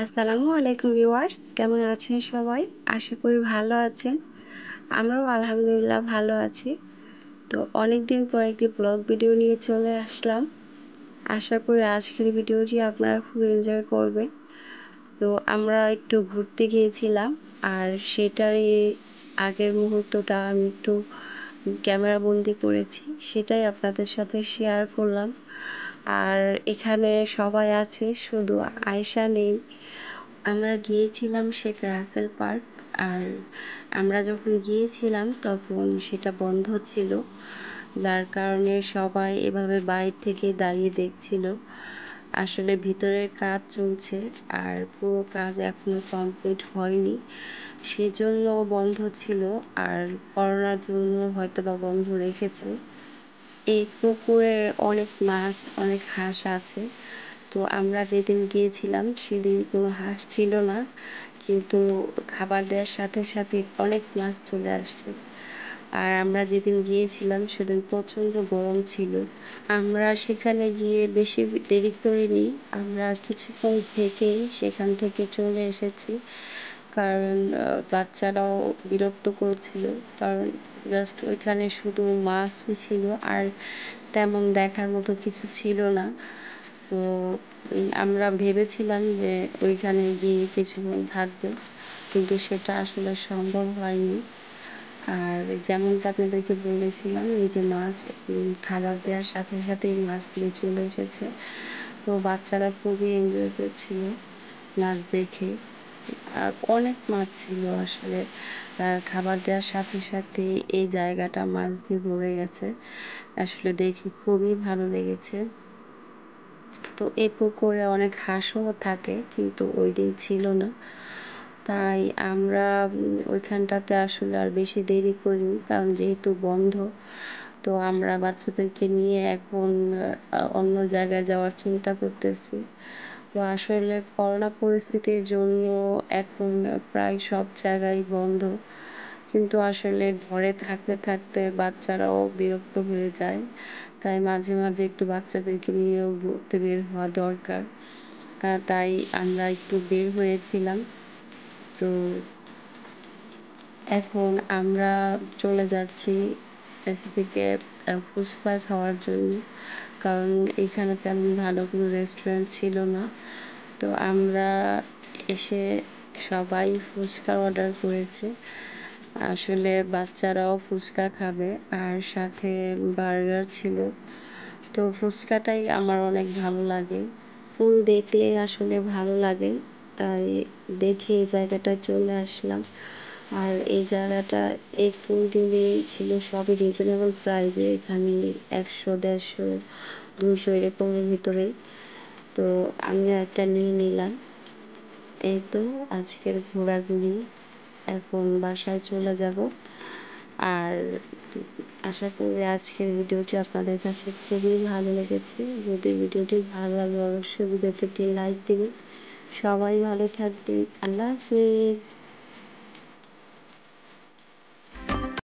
আসসালামু আলাইকুম ভিউয়ার্স, কেমন আছেন সবাই? আশা করি ভালো আছেন। আমরাও আলহামদুলিল্লাহ ভালো আছি। তো অনেক দিন পর একটি ব্লগ ভিডিও নিয়ে চলে আসলাম। আশা করি আজকের ভিডিওটি আপনারা খুব এনজয় করবেন। তো আমরা একটু ঘুরতে গিয়েছিলাম, আর সেটারই আগের মুহূর্তটা আমি একটু ক্যামেরা বন্দি করেছি, সেটাই আপনাদের সাথে শেয়ার করলাম। আর এখানে সবাই আছে, শুধু আয়েশা নেই। আমরা গিয়েছিলাম শেখ রাসেল পার্ক, আর আমরা যখন গিয়েছিলাম তখন সেটা বন্ধ ছিল, যার কারণে সবাই এভাবে বাইরে থেকে দাঁড়িয়ে দেখছিল। আসলে ভিতরের কাজ চলছে, আর পুরো কাজ এখনো কমপ্লিট হয়নি, সেজন্য বন্ধ ছিল। আর করোনার জন্য হয়তো বা বন্ধ রেখেছে। এই পুকুরে অনেক মাছ, অনেক হাঁস আছে। তো আমরা যেদিন গিয়েছিলাম সেদিন কোনো হাঁস ছিল না, কিন্তু খাবার দেওয়ার সাথে সাথে অনেক মাছ চলে আসছে। আর আমরা যেদিন গিয়েছিলাম সেদিন প্রচণ্ড গরম ছিল। আমরা সেখানে গিয়ে বেশি দেরি করিনি, আমরা কিছুক্ষণ থেকেই সেখান থেকে চলে এসেছি। কারণ বাচ্চারাও বিরক্ত করছিল, কারণ জাস্ট ওইখানে শুধু মাছই ছিল, আর তেমন দেখার মতো কিছু ছিল না। তো আমরা ভেবেছিলাম যে ওইখানে গিয়ে কিছুক্ষণ থাকবো, কিন্তু সেটা আসলে সম্ভব হয়নি। আর যেমনটা আপনাদেরকে বলেছিলাম, এই যে মাছ খাবার দেওয়ার সাথে সাথে এই মাছগুলো চলে এসেছে। তো বাচ্চারা খুবই এনজয় করছিল মাছ দেখে। আর অনেক মাছ ছিল আসলে, খাবার দেওয়ার সাথে সাথে এই জায়গাটা মাছ দিয়ে ভরে গেছে। আসলে দেখে খুবই ভালো লেগেছে। তো এই পুকুরে অনেক হাঁসও থাকে, কিন্তু ওই দিন ছিল না, তাই আমরা ওইখানটাতে আসলে আর বেশি দেরি করিনি, কারণ যেহেতু বন্ধ। তো আমরা বাচ্চাদেরকে নিয়ে এখন অন্য জায়গায় যাওয়ার চিন্তা করতেছি। তো আসলে করোনা পরিস্থিতির জন্য এখন প্রায় সব জায়গায় বন্ধ, কিন্তু আসলে ঘরে থাকতে থাকতে বাচ্চারাও বিরক্ত হয়ে যায়। তাই মাঝে মাঝে একটু বাচ্চাদেরকে নিয়েও ঘুরতে বের হওয়া দরকার। তাই আমরা একটু বের হয়েছিলাম। তো এখন আমরা চলে যাচ্ছি রেসিপিকে ফুচকা খাওয়ার জন্য, কারণ এখানে তেমন ভালো কোনো রেস্টুরেন্ট ছিল না। তো আমরা এসে সবাই ফুচকা অর্ডার করেছে। আসলে বাচ্চারাও ফুচকা খাবে, আর সাথে বার্গার ছিল। তো ফুচকাটাই আমার অনেক ভালো লাগে, ফুল দেখলে আসলে ভালো লাগে, তাই দেখে এই জায়গাটায় চলে আসলাম। আর এই জায়গাটা এই ফুলগুলি ছিল সবই রিজনেবল প্রাইসে, এখানে 100, 150, 200 এরকমের ভিতরে। তো আমি একটা নিয়ে নিলাম। এই তো আজকের ঘোরাঘুরি, এখন বাসায় চলে যাব। আর আশা করি আজকের ভিডিওটি আপনাদের কাছে খুবই ভালো লেগেছে। যদি ভিডিওটি ভালো লাগে অবশ্যই ভিডিওতে একটি লাইক দিবেন। সবাই ভালো থাকবেন। আল্লাহ হাফিজ।